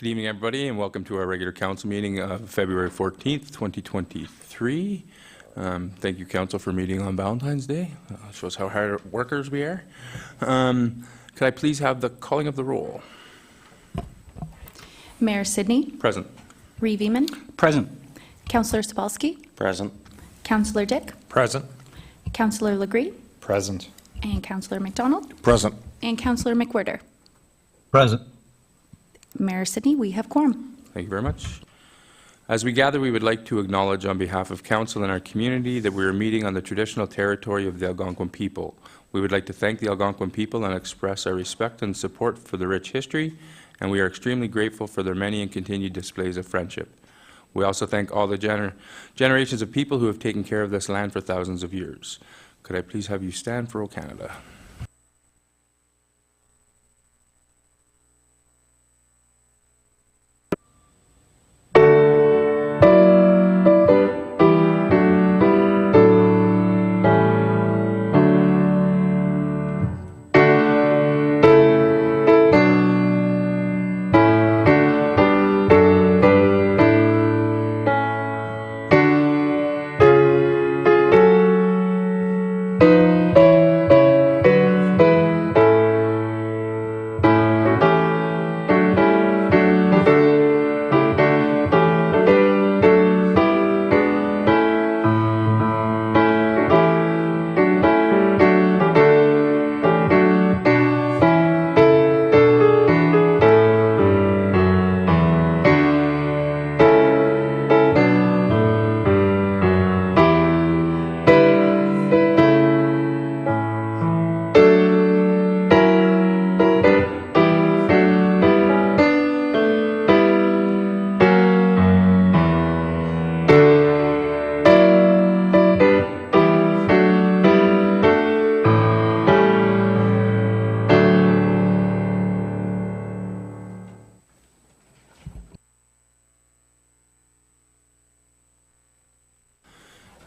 Good evening, everybody, and welcome to our regular council meeting of February 14th, 2023. Thank you, council, for meeting on Valentine's Day. Shows how hard workers we are. Could I please have the calling of the roll? Mayor Sidney. Present. Reeve Eamon. Present. Councillor Sapolsky. Present. Councillor Dick. Present. Councillor Legree. Present. And Councillor McDonald. Present. And Councillor McWhirter. Present. Mayor Sidney, we have quorum. Thank you very much. As we gather, we would like to acknowledge on behalf of council and our community that we are meeting on the traditional territory of the Algonquin people. We would like to thank the Algonquin people and express our respect and support for the rich history, and we are extremely grateful for their many and continued displays of friendship. We also thank all the generations of people who have taken care of this land for thousands of years. Could I please have you stand for O Canada?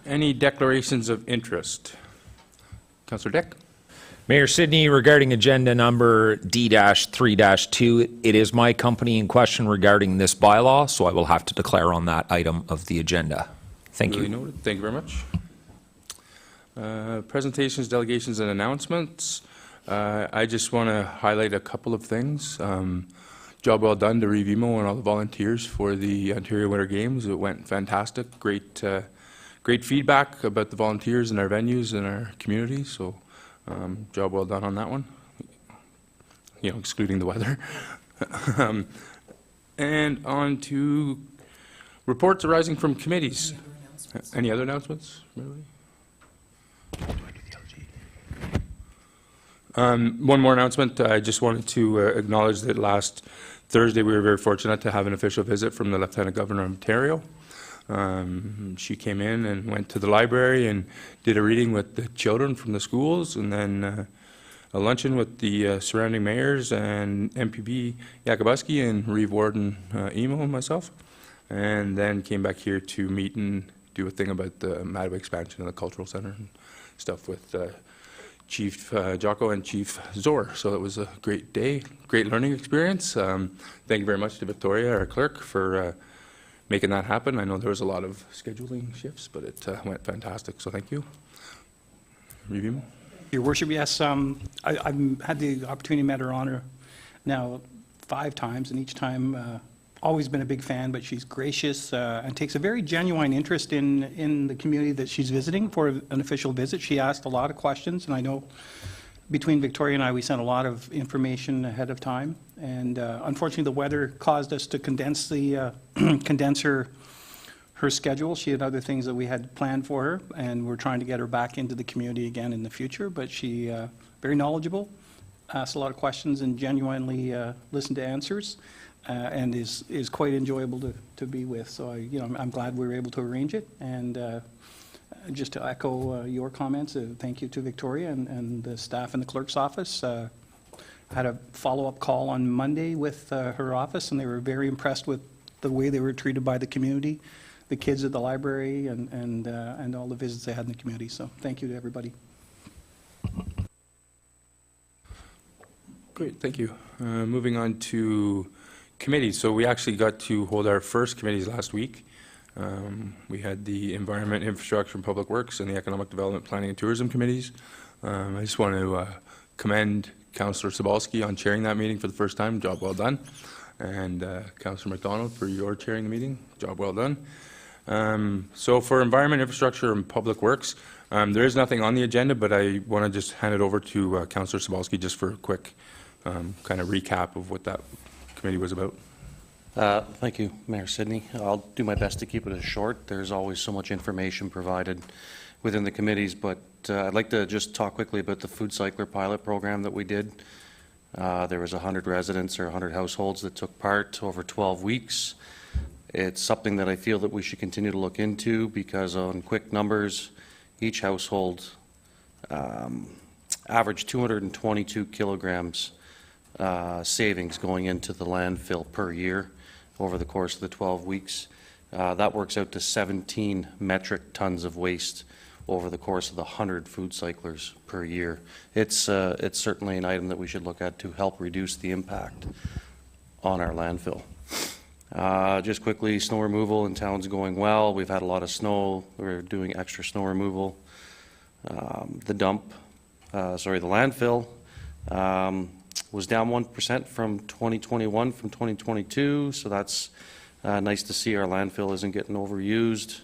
Any declarations of interest? Councillor Dick? Mayor Sidney, regarding agenda number D-3-2, it is my company in question regarding this bylaw, so I will have to declare on that item of the agenda. Thank you. Noted. Thank you very much. Presentations, delegations, and announcements. I just want to highlight a couple of things. Job well done to Reeve Eamon and all the volunteers for the Ontario Winter Games. It went fantastic. Great feedback about the volunteers and our venues and our community, so job well done on that one, excluding the weather. And on to reports arising from committees. Any other announcements? Really? One more announcement. I just wanted to acknowledge that last Thursday we were very fortunate to have an official visit from the Lieutenant Governor of Ontario. She came in and went to the library and did a reading with the children from the schools, and then a luncheon with the surrounding mayors and MPP Yakubuski and Reeve Warden Eamon and myself, and then came back here to meet and do a thing about the Mattawa expansion of the cultural center and stuff with Chief Jocko and Chief Zor. So it was a great day, great learning experience. Thank you very much to Victoria, our clerk, for making that happen. I know there was a lot of scheduling shifts, but it went fantastic, so thank you. Review. Your Worship, yes, I've had the opportunity, matter of honor, now 5 times, and each time always been a big fan, but she's gracious and takes a very genuine interest in the community that she's visiting for an official visit. She asked a lot of questions, and I know between Victoria and I, we sent a lot of information ahead of time, and unfortunately the weather caused us to condense her schedule. She had other things that we had planned for her, and we're trying to get her back into the community again in the future, but she very knowledgeable, asked a lot of questions, and genuinely listened to answers, and is quite enjoyable to be with. So I'm glad we were able to arrange it, and just to echo your comments, thank you to Victoria and the staff in the clerk's office. I had a follow-up call on Monday with her office, and they were very impressed with the way they were treated by the community, the kids at the library, and all the visits they had in the community. So thank you to everybody. Great, thank you. Moving on to Committees, so we actually got to hold our first committees last week. We had the Environment, Infrastructure, and Public Works and the Economic Development, Planning, and Tourism Committees. I just want to commend Councillor Sobalski on chairing that meeting for the first time. Job well done. And Councillor McDonald for your chairing the meeting. Job well done. So for Environment, Infrastructure, and Public Works, there is nothing on the agenda, but I want to just hand it over to Councillor Sobalski just for a quick kind of recap of what that committee was about. Thank you, Mayor Sidney. I'll do my best to keep it as short. There's always so much information provided within the committees, but I'd like to just talk quickly about the food cycler pilot program that we did. There was 100 residents or 100 households that took part over 12 weeks. It's something that I feel that we should continue to look into because on quick numbers, each household averaged 222 kilograms savings going into the landfill per year over the course of the 12 weeks. That works out to 17 metric tons of waste over the course of the 100 food cyclers per year. It's certainly an item that we should look at to help reduce the impact on our landfill. Just quickly, snow removal in town's going well. We've had a lot of snow. We're doing extra snow removal. The landfill was down 1% from 2021 from 2022, so that's nice to see our landfill isn't getting overused.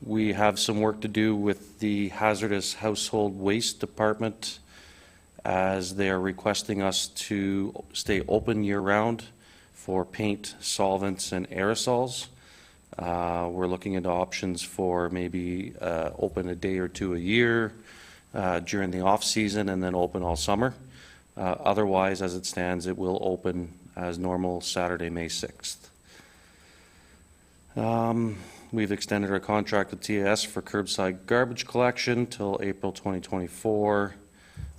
We have some work to do with the hazardous household waste department as they are requesting us to stay open year-round for paint, solvents, and aerosols. We're looking into options for maybe open a day or two a year during the off-season and then open all summer. Otherwise, as it stands, it will open as normal Saturday, May 6th. We've extended our contract with TAS for curbside garbage collection till April 2024.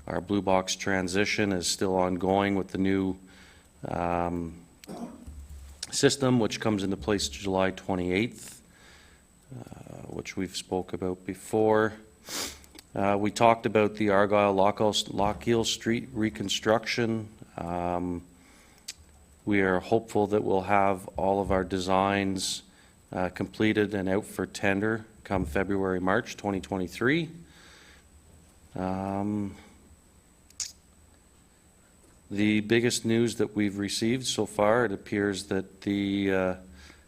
Our blue box transition is still ongoing with the new system, which comes into place July 28th, which we've spoke about before. We talked about the Argyle Lockhill Street reconstruction. We are hopeful that we'll have all of our designs completed and out for tender come February, March 2023. The biggest news that we've received so far, it appears that the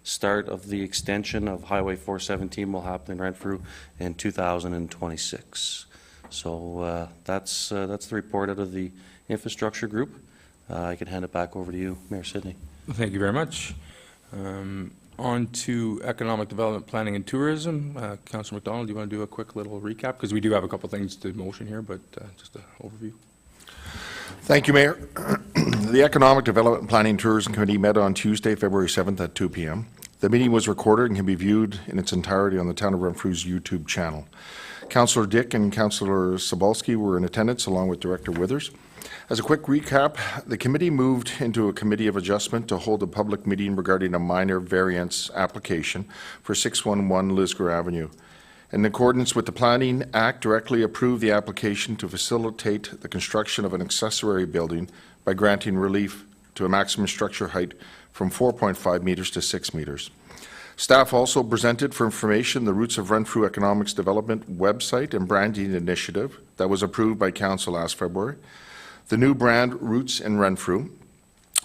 start of the extension of Highway 417 will happen in Renfrew in 2026. So that's the report out of the infrastructure group. I can hand it back over to you, Mayor Sidney. Thank you very much. On to Economic Development, Planning, and Tourism. Councillor McDonald, do you want to do a quick little recap? Because we do have a couple things to motion here, but just an overview. Thank you, Mayor. The Economic Development, Planning, and Tourism Committee met on Tuesday, February 7th at 2 p.m. The meeting was recorded and can be viewed in its entirety on the Town of Renfrew's YouTube channel. Councillor Dick and Councillor Sobalski were in attendance along with Director Withers. As a quick recap, the committee moved into a committee of adjustment to hold a public meeting regarding a minor variance application for 611 Lisgar Avenue. In accordance with the Planning Act, directly approved the application to facilitate the construction of an accessory building by granting relief to a maximum structure height from 4.5 meters to 6 meters. Staff also presented for information the Roots of Renfrew Economics Development website and branding initiative that was approved by Council last February. The new brand, Roots in Renfrew,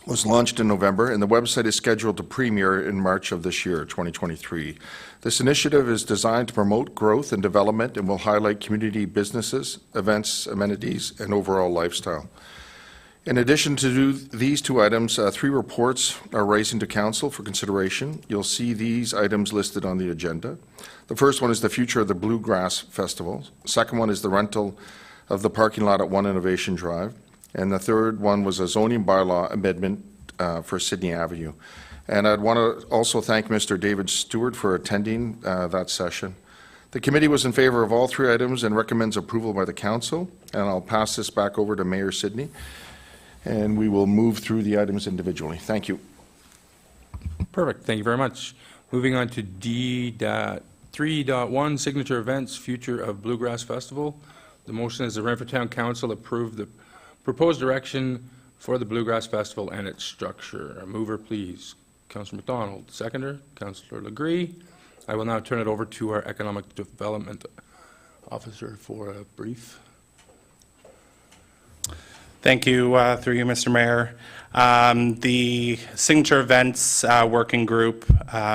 was launched in November, and the website is scheduled to premiere in March of this year, 2023. This initiative is designed to promote growth and development and will highlight community businesses, events, amenities, and overall lifestyle. In addition to these two items, 3 reports are raising to Council for consideration. You'll see these items listed on the agenda. The first one is the future of the Bluegrass Festival. The second one is the rental of the parking lot at 1 Innovation Drive. And the third one was a zoning bylaw amendment for Sydney Avenue. And I'd want to also thank Mr. David Stewart for attending that session. The committee was in favor of all 3 items and recommends approval by the Council. And I'll pass this back over to Mayor Sidney, and we will move through the items individually. Thank you. Perfect. Thank you very much. Moving on to D.3.1, Signature Events, Future of Bluegrass Festival. The motion is the Renfrew Town Council approve the proposed direction for the Bluegrass Festival and its structure. A mover, please. Councillor McDonald. Seconder, Councillor Legree. I will now turn it over to our Economic Development Officer for a brief. Thank you, through you, Mr. Mayor. The Signature Events Working Group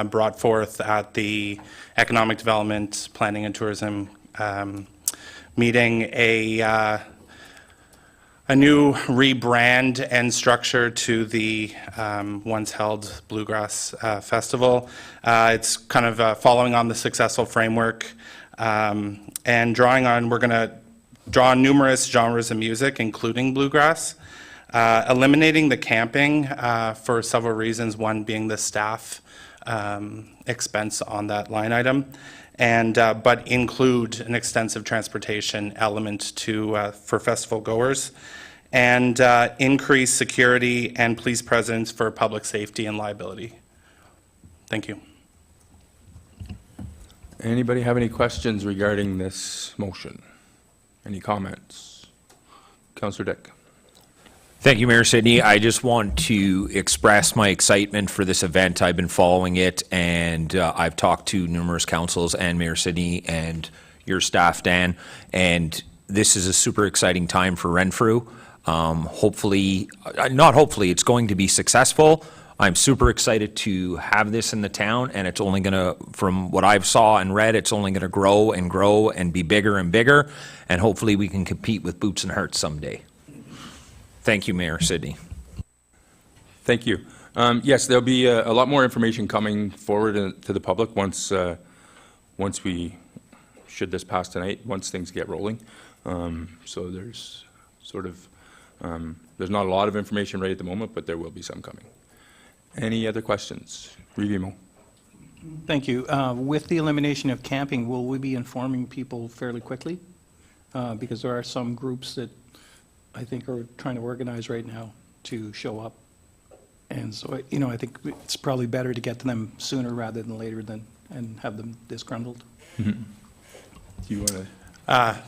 brought forth at the Economic Development, Planning and Tourism meeting a new rebrand and structure to the once held Bluegrass Festival. It's kind of following on the successful framework and we're going to draw on numerous genres of music, including bluegrass, eliminating the camping for several reasons, one being the staff expense on that line item, and but include an extensive transportation element to for festival goers, and increase security and police presence for public safety and liability. Thank you. Anybody have any questions regarding this motion? Any comments? Councillor Dick. Thank you, Mayor Sidney. I just want to express my excitement for this event. I've been following it, and I've talked to numerous councils and Mayor Sidney and your staff, Dan, and this is a super exciting time for Renfrew. Hopefully, not hopefully, it's going to be successful. I'm super excited to have this in the town, and it's only going to, from what I've saw and read, it's only going to grow and grow and be bigger and bigger, and hopefully we can compete with Boots and Hertz someday. Thank you, Mayor Sidney. Thank you. Yes, there'll be a lot more information coming forward to the public once we, should this pass tonight, once things get rolling. So there's sort of, there's not a lot of information right at the moment, but there will be some coming. Any other questions? Revimo. Thank you. With the elimination of camping, will we be informing people fairly quickly? Because there are some groups that I think are trying to organize right now to show up. And so, you know, I think it's probably better to get to them sooner rather than later and have them disgruntled. Do you want to?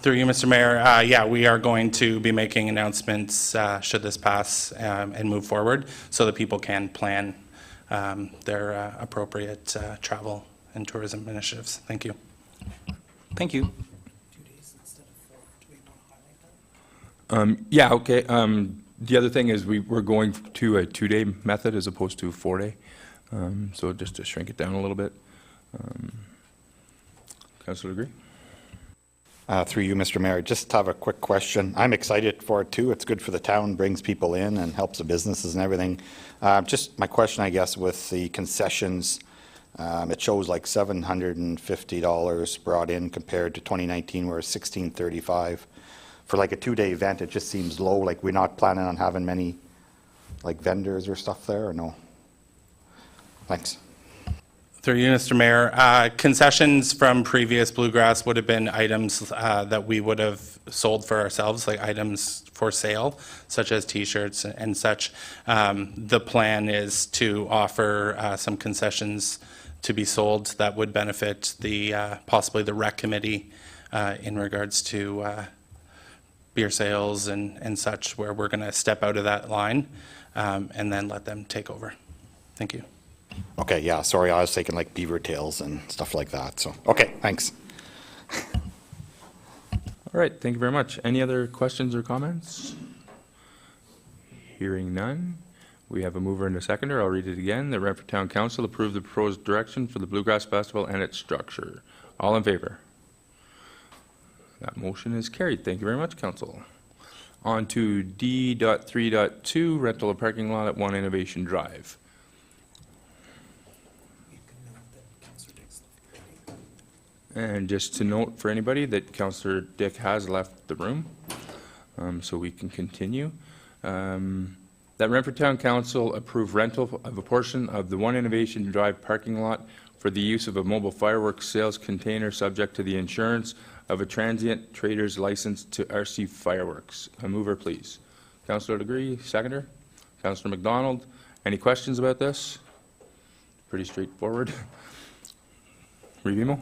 Through you, Mr. Mayor, yeah, we are going to be making announcements should this pass and move forward so that people can plan their appropriate travel and tourism initiatives. Thank you. Thank you. Yeah, okay. The other thing is we're going to a 2-day method as opposed to a 4-day. So just to shrink it down a little bit. Councillor Legree? Through you, Mr. Mayor, just have a quick question. I'm excited for it too. It's good for the town, brings people in and helps the businesses and everything. Just my question, I guess, with the concessions, it shows like $750 brought in compared to 2019 where it's $1,635. For like a 2-day event, it just seems low. Like we're not planning on having many like vendors or stuff there, or no? Thanks. Through you, Mr. Mayor, concessions from previous Bluegrass would have been items that we would have sold for ourselves, like items for sale, such as T-shirts and such. The plan is to offer some concessions to be sold that would benefit the possibly the rec committee in regards to beer sales and such, where we're going to step out of that line and then let them take over. Thank you. Okay, yeah, sorry, I was thinking like beaver tails and stuff like that, so, okay, thanks. All right, thank you very much. Any other questions or comments? Hearing none. We have a mover and a seconder. I'll read it again. The Renfrew Town Council approved the proposed direction for the Bluegrass Festival and its structure. All in favor? That motion is carried. Thank you very much, Council. On to D.3.2, rental of parking lot at 1 Innovation Drive. And just to note for anybody that Councillor Dick has left the room, so we can continue. That Renfrew Town Council approve rental of a portion of the 1 Innovation Drive parking lot for the use of a mobile fireworks sales container subject to the insurance of a transient trader's license to RC Fireworks. A mover, please. Councillor Legree, seconder. Councillor McDonald. Any questions about this? Pretty straightforward. Revimo?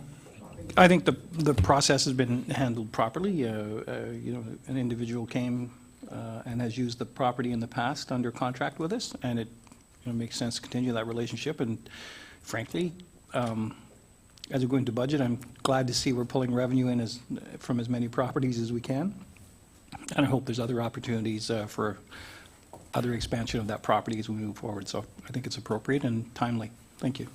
I think the process has been handled properly. You know, an individual came and has used the property in the past under contract with us, and it makes sense to continue that relationship. And frankly, as we go into budget, I'm glad to see we're pulling revenue in from as many properties as we can. And I hope there's other opportunities for other expansion of that property as we move forward. So I think it's appropriate and timely. Thank you.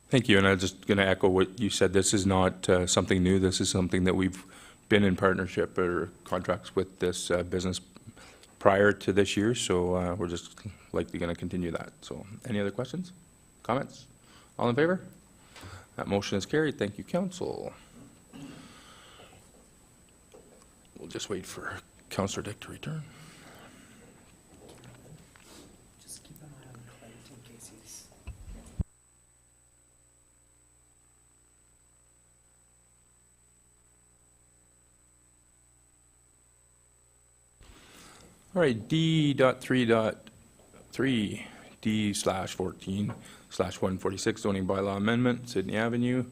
Thank you, and I'm just going to echo what you said. This is not something new. This is something that we've been in partnership or contracts with this business prior to this year, so we're just likely going to continue that. So any other questions, comments? All in favor? That motion is carried. Thank you, council. We'll just wait for Councillor Dick to return. Just keep an eye on Clint in case he's... All right, D.3.3, D/14/146 zoning bylaw amendment, Sydney Avenue.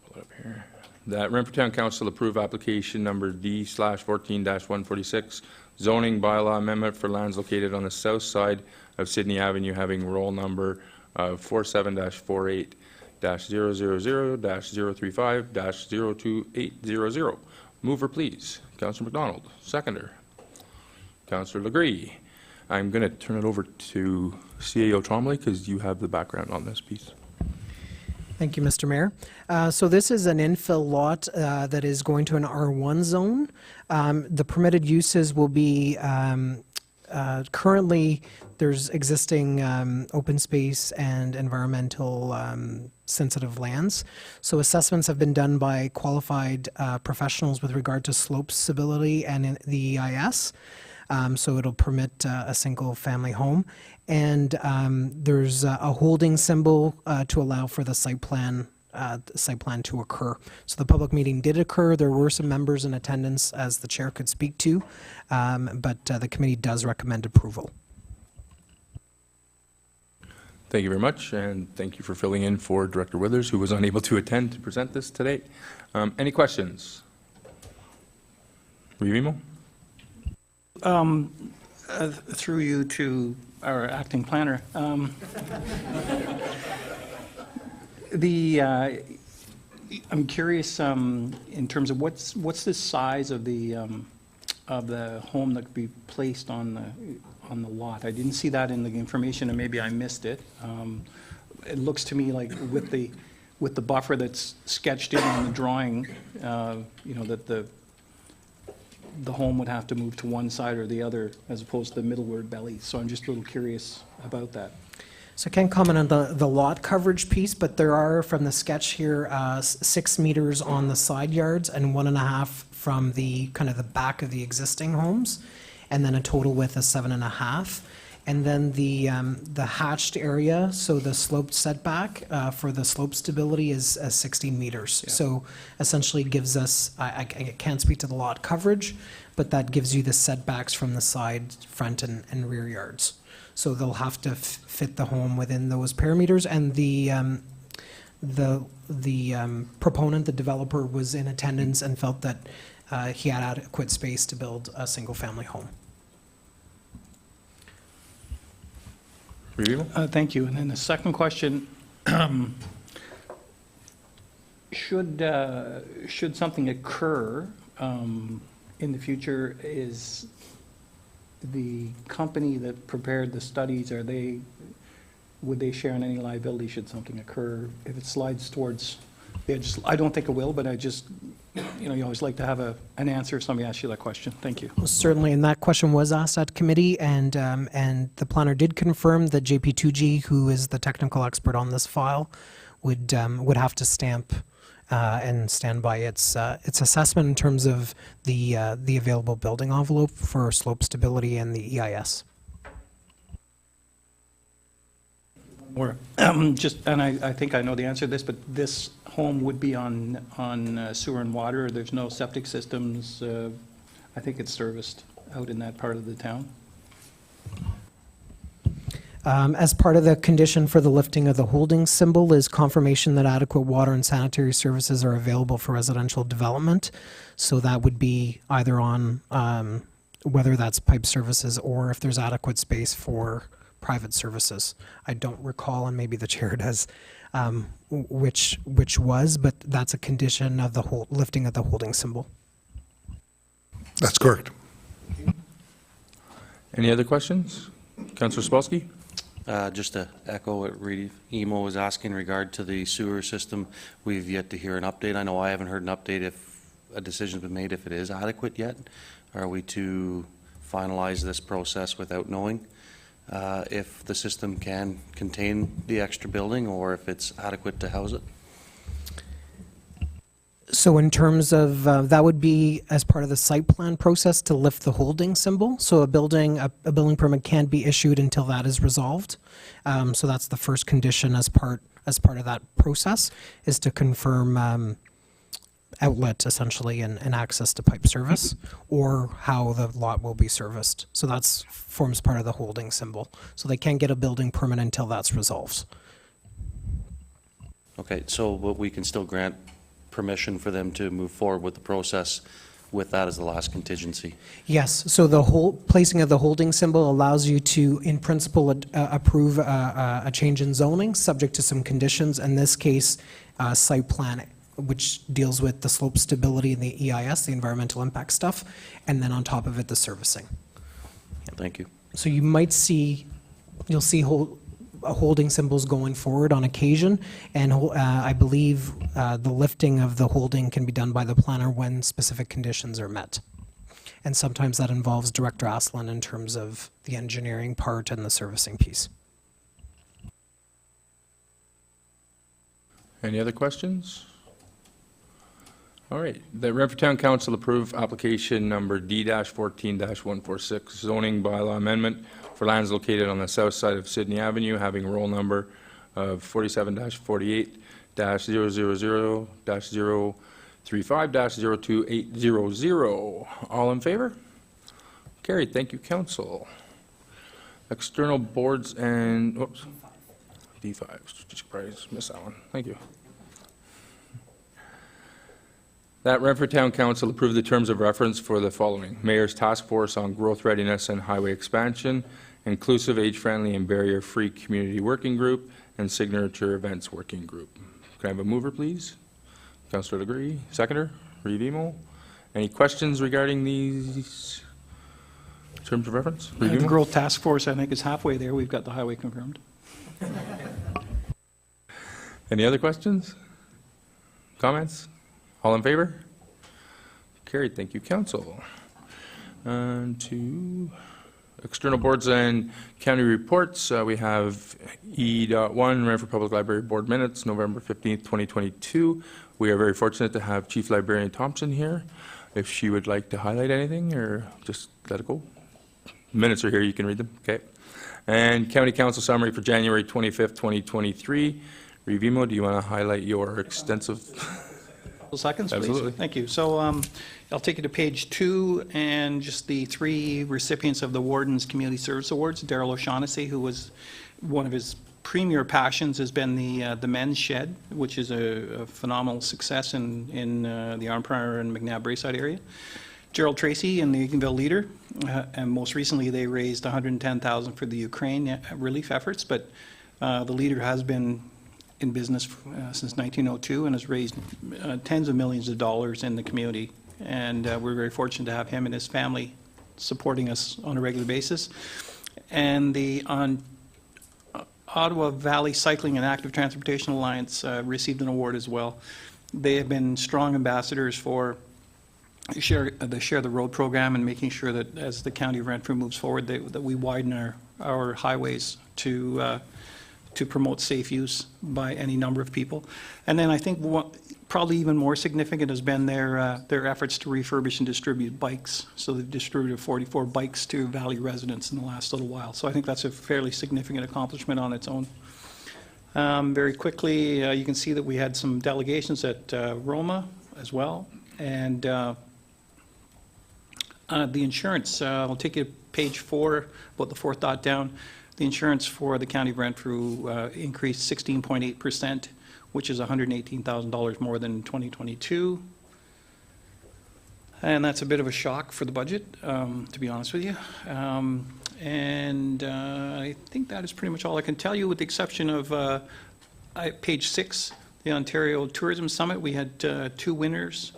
Pull it up here. That Renfrew Town Council approve application number D/14-146 zoning bylaw amendment for lands located on the south side of Sydney Avenue having roll number of 47-480-000-035-02800. Mover, please. Councillor McDonald. Seconder. Councillor Legree. I'm going to turn it over to CAO Trombley because you have the background on this piece. Thank you, Mr. Mayor. So this is an infill lot that is going to an R1 zone. The permitted uses will be, currently there's existing open space and environmental sensitive lands. So assessments have been done by qualified professionals with regard to slope stability and in the EIS. So it'll permit a single family home. And there's a holding symbol to allow for the site plan to occur. So the public meeting did occur. There were some members in attendance, as the chair could speak to, but the committee does recommend approval. Thank you very much, and thank you for filling in for Director Withers, who was unable to attend to present this today. Any questions? Revimo? Through you to our acting planner. I'm curious in terms of what's the size of the home that could be placed on the lot. I didn't see that in the information, and maybe I missed it. It looks to me like with the buffer that's sketched in on the drawing, that the home would have to move to one side or the other as opposed to the middleward belly. So I'm just a little curious about that. So I can't comment on the lot coverage piece, but there are, from the sketch here, 6 meters on the side yards and 1.5 from the kind of the back of the existing homes, and then a total width of 7.5. And then the hatched area, so the sloped setback for the slope stability is 16 meters. Yeah. So essentially gives us, I can't speak to the lot coverage, but that gives you the setbacks from the side, front, and rear yards. So they'll have to fit the home within those parameters. And the proponent, the developer, was in attendance and felt that he had adequate space to build a single-family home. Thank you. And then the second question, should something occur in the future, is the company that prepared the studies, would they share in any liability should something occur if it slides towards the edge? I don't think it will, but I just, you always like to have an answer if somebody asks you that question. Thank you. Well, certainly, and that question was asked at committee, and the planner did confirm that JP2G, who is the technical expert on this file, would have to stamp and stand by its assessment in terms of the available building envelope for slope stability and the EIS. Or and I think I know the answer to this, but this home would be on sewer and water. There's no septic systems. I think it's serviced out in that part of the town. As part of the condition for the lifting of the holding symbol is confirmation that adequate water and sanitary services are available for residential development. So that would be either on whether that's pipe services or if there's adequate space for private services. I don't recall, and maybe the chair does, which was, but that's a condition of the lifting of the holding symbol. That's correct. Any other questions? Councillor Spolsky? Just to echo what Reedy Emo was asking in regard to the sewer system, we've yet to hear an update. I know I haven't heard an update if a decision's been made if it is adequate yet. Are we to finalize this process without knowing if the system can contain the extra building or if it's adequate to house it? So in terms of, that would be as part of the site plan process to lift the holding symbol. So a building permit can't be issued until that is resolved. So that's the first condition as part of that process, is to confirm outlet essentially and access to pipe service or how the lot will be serviced. So that's forms part of the holding symbol. So they can't get a building permit until that's resolved. Okay, so but we can still grant permission for them to move forward with the process with that as the last contingency? Yes, so the whole placing of the holding symbol allows you to, in principle, approve a change in zoning, subject to some conditions, in this case, site plan, which deals with the slope stability and the EIS, the environmental impact stuff, and then on top of it, the servicing. Thank you. So you might see, you'll see holding symbols going forward on occasion, and I believe the lifting of the holding can be done by the planner when specific conditions are met. And sometimes that involves Director Aslan in terms of the engineering part and the servicing piece. Any other questions? All right, the Renfrew Town Council approve application number D-14-146 zoning bylaw amendment for lands located on the south side of Sydney Avenue, having roll number of 47-48-000-035-02800. All in favor? Carried. Thank you, Council. External boards and, whoops, D5. Surprise, missed that one. Thank you. That Renfrew Town Council approved the terms of reference for the following: Mayor's Task Force on Growth Readiness and Highway Expansion, Inclusive, Age-Friendly, and Barrier-Free Community Working Group, and Signature Events Working Group. Can I have a mover, please? Councillor Legree. Seconder, Revimo. Any questions regarding these terms of reference? The Revimo? Growth Task Force, I think, is halfway there. We've got the highway confirmed. Any other questions? Comments? All in favor? Carried. Thank you, Council. And to external boards and county reports, we have E.1, Renfrew Public Library Board Minutes, November 15th, 2022. We are very fortunate to have Chief Librarian Thompson here. If she would like to highlight anything or just let it go. Minutes are here, you can read them. Okay. And County Council summary for January 25th, 2023. Revimo, do you want to highlight your extensive... Seconds, please. Absolutely. Thank you. So I'll take you to page 2 and just the 3 recipients of the Warden's Community Service Awards. Daryl O'Shaughnessy, who was one of his premier passions, has been the men's shed, which is a phenomenal success in the Arnprior and McNabb Braeside area. Gerald Tracy and the Eganville Leader, and most recently they raised $110,000 for the Ukraine relief efforts, but the Leader has been in business since 1902 and has raised tens of millions of dollars in the community. And we're very fortunate to have him and his family supporting us on a regular basis. And the Ottawa Valley Cycling and Active Transportation Alliance received an award as well. They have been strong ambassadors for the Share the Road program and making sure that as the County of Renfrew moves forward, that we widen our highways to promote safe use by any number of people. And then I think probably even more significant has been their efforts to refurbish and distribute bikes. So they've distributed 44 bikes to Valley residents in the last little while. So I think that's a fairly significant accomplishment on its own. Very quickly, you can see that we had some delegations at Roma as well. And the insurance, I'll take you to page 4, about the 4th dot down. The insurance for the County of Renfrew increased 16.8%, which is $118,000 more than 2022. And that's a bit of a shock for the budget, to be honest with you. I think that is pretty much all I can tell you, with the exception of page 6, the Ontario Tourism Summit. We had three winners.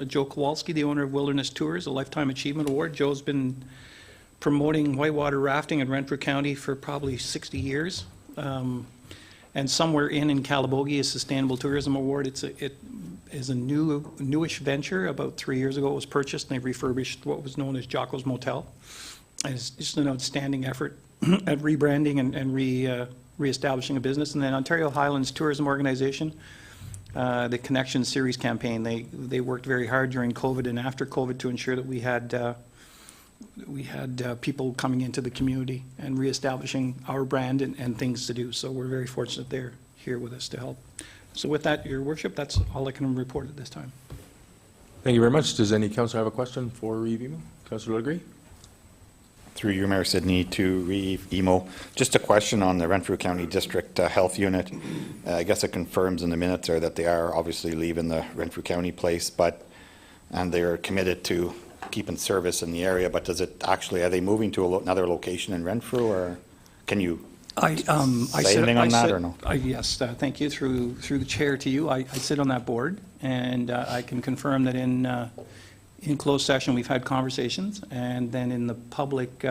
Joe Kowalski, the owner of Wilderness Tours, a Lifetime Achievement Award. Joe's been promoting whitewater rafting in Renfrew County for probably 60 years. And somewhere in Calabogie, a Sustainable Tourism Award. It is a newish venture. About 3 years ago, it was purchased, and they refurbished what was known as Jocko's Motel. And it's just an outstanding effort at rebranding and reestablishing a business. And then Ontario Highlands Tourism Organization, the Connection Series campaign, they worked very hard during COVID and after COVID to ensure that we had people coming into the community and reestablishing our brand and things to do. So we're very fortunate they're here with us to help. So with that, Your Worship, that's all I can report at this time. Thank you very much. Does any councillor have a question for Reeve Emo? Councillor Legree? Through you, Mayor Sidney, to Reeve Emo. Just a question on the Renfrew County District Health Unit. I guess it confirms in the minutes there that they are obviously leaving the Renfrew County place, and they're committed to keeping service in the area, but does it actually, are they moving to another location in Renfrew, or can you say anything on that, or no? Yes, thank you. Through the chair to you, I sit on that board, and I can confirm that in closed session we've had conversations, and then in the public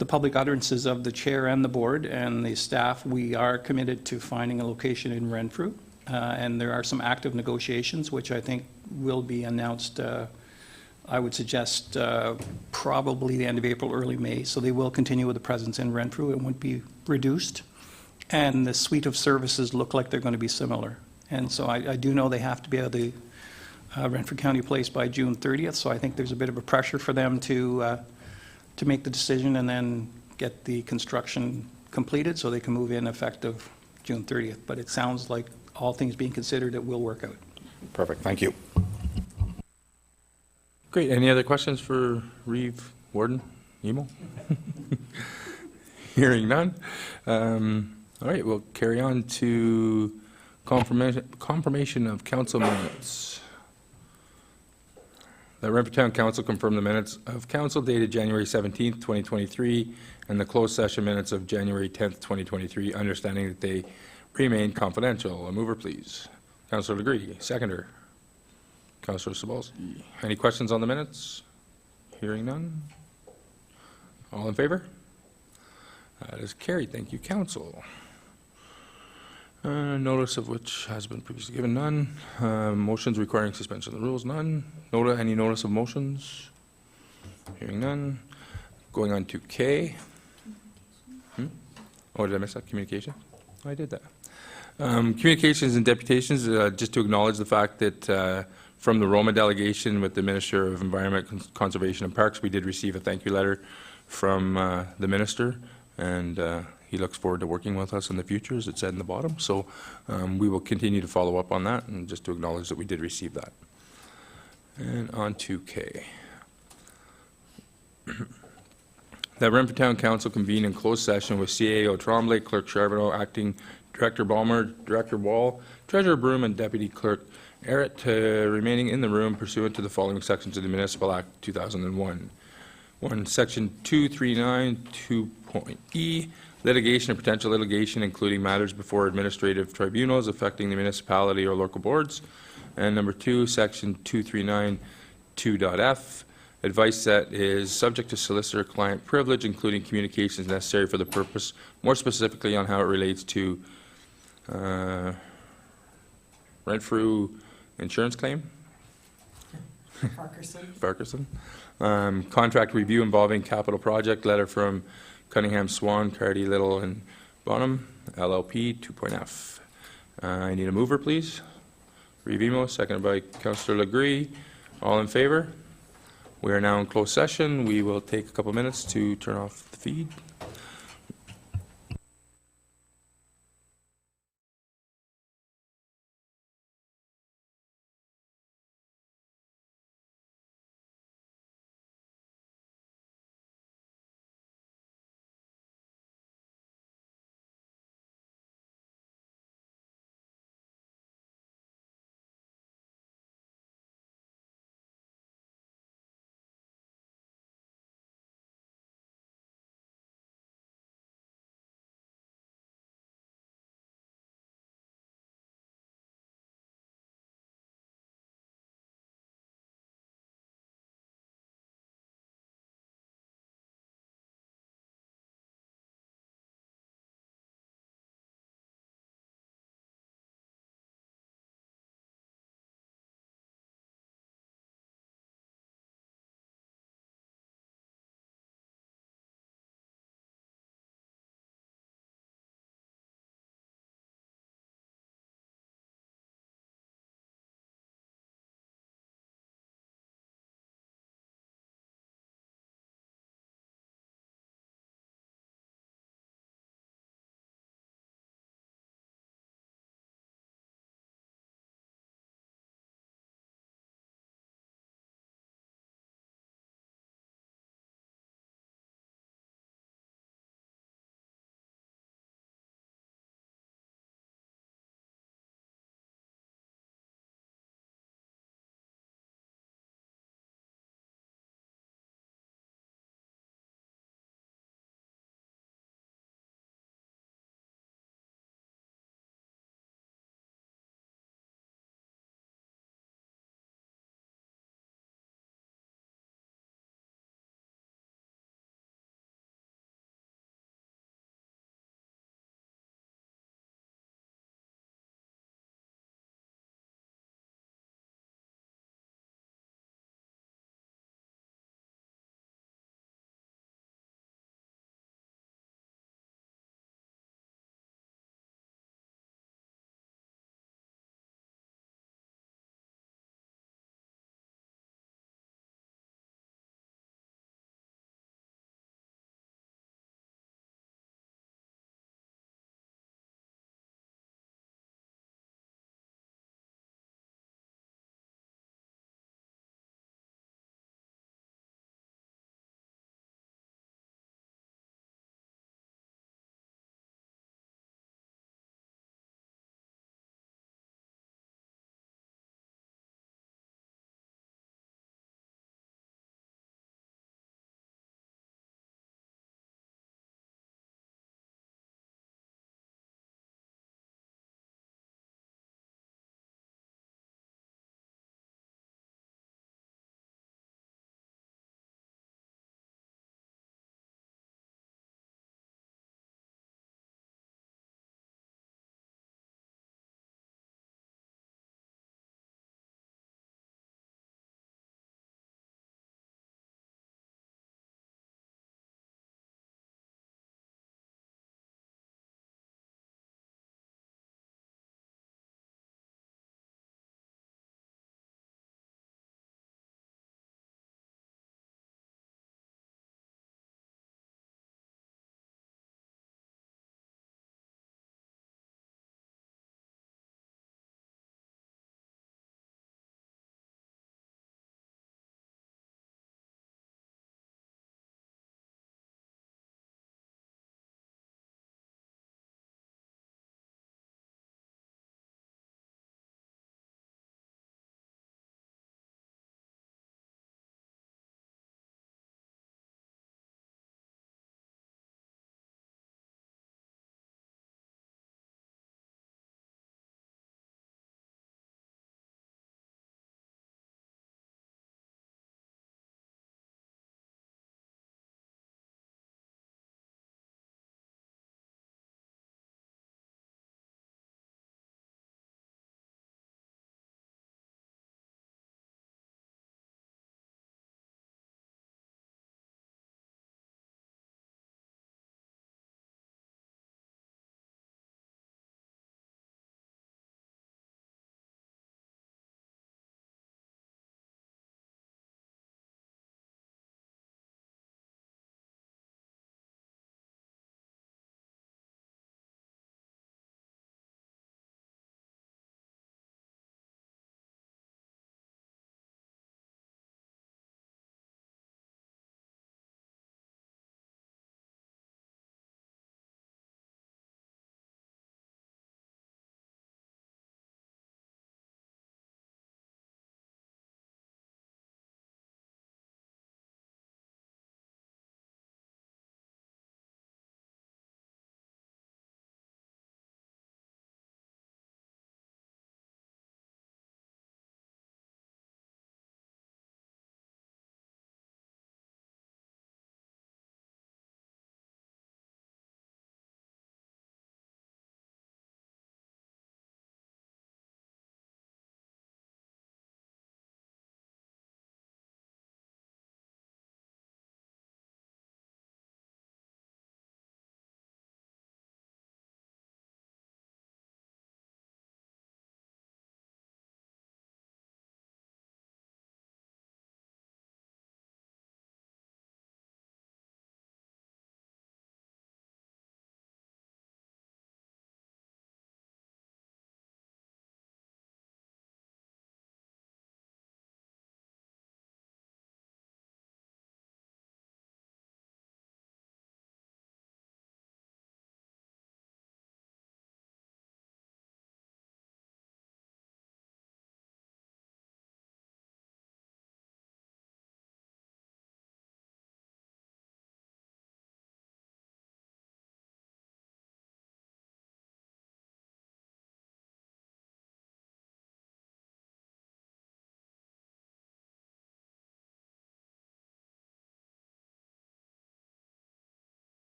utterances of the chair and the board and the staff, we are committed to finding a location in Renfrew, and there are some active negotiations which I think will be announced. I would suggest probably the end of April, early May. So they will continue with the presence in Renfrew. It won't be reduced. And the suite of services look like they're going to be similar. And so I do know they have to be at the Renfrew County Place by June 30th. So I think there's a bit of a pressure for them to make the decision and then get the construction completed so they can move in effective June 30th. But it sounds like, all things being considered, it will work out. Perfect, thank you. Great. Any other questions for Reeve, Warden, Emo? Hearing none. All right, we'll carry on to confirmation of council minutes. The Renfrew Town Council confirmed the minutes of council dated January 17th, 2023, and the closed session minutes of January 10th, 2023, understanding that they remain confidential. A mover, please. Councillor Legree, seconder. Councillor Sobolski. Any questions on the minutes? Hearing none. All in favor? That is carried. Thank you, council. Notice of which has been previously given, none. Motions requiring suspension of the rules, none. Any notice of motions? Hearing none. Going on to K. Oh, did I miss that? Communication? I did that. Communications and deputations, just to acknowledge the fact that from the Roma delegation with the Minister of Environment, Conservation and Parks, we did receive a thank you letter from the Minister, and he looks forward to working with us in the future, as it said in the bottom. So we will continue to follow up on that, and just to acknowledge that we did receive that. And on to K. That Renfrew Town Council convened in closed session with CAO Tremblay, Clerk Charbonneau, Acting Director Balmer, Director Wall, Treasurer Broom, and Deputy Clerk Errett, remaining in the room pursuant to the following sections of the Municipal Act 2001. 1. Section 239, 2.e, litigation or potential litigation, including matters before administrative tribunals affecting the municipality or local boards. And number 2, Section 239, 2.f, advice that is subject to solicitor-client privilege, including communications necessary for the purpose, more specifically on how it relates to Renfrew insurance claim? Farquharson. Contract review involving capital project, letter from Cunningham, Swan, Cardy, Little, and Bonham, LLP, 2.f. I need a mover, please. Reeve Emo, seconded by Councillor Legree. All in favor? We are now in closed session. We will take a couple minutes to turn off the feed.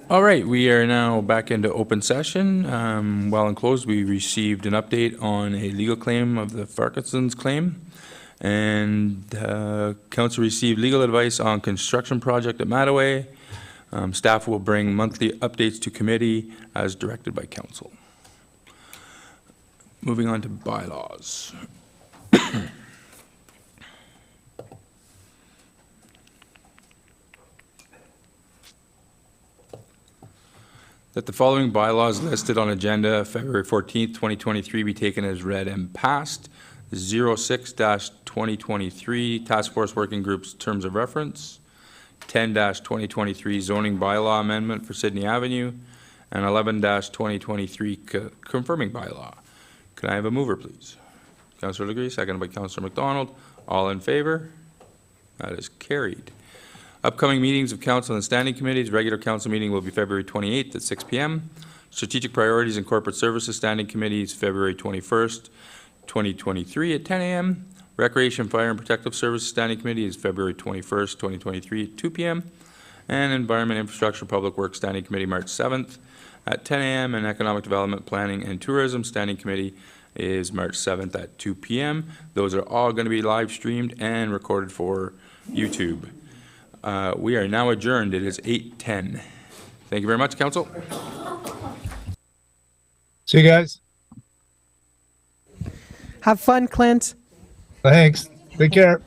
All right, we are now back into open session. While in closed, we received an update on a legal claim of the Farquharson's claim. And council received legal advice on construction project at Mattaway. Staff will bring monthly updates to committee as directed by council. Moving on to bylaws. That the following bylaws listed on agenda February 14th, 2023 be taken as read and passed. 06-2023 Task Force Working Group's Terms of Reference, 10-2023 Zoning Bylaw Amendment for Sydney Avenue, and 11-2023 Confirming Bylaw. Can I have a mover, please? Councillor Legree, seconded by Councillor McDonald. All in favor? That is carried. Upcoming meetings of council and standing committees. Regular council meeting will be February 28th at 6 p.m. Strategic Priorities and Corporate Services Standing Committee is February 21st, 2023 at 10 a.m. Recreation, Fire and Protective Services Standing Committee is February 21st, 2023 at 2 p.m. And Environment, Infrastructure, Public Works Standing Committee March 7th at 10 a.m. And Economic Development, Planning and Tourism Standing Committee is March 7th at 2 p.m. Those are all going to be live streamed and recorded for YouTube. We are now adjourned. It is 8:10. Thank you very much, council. See you guys. Have fun, Clint. Thanks. Take care.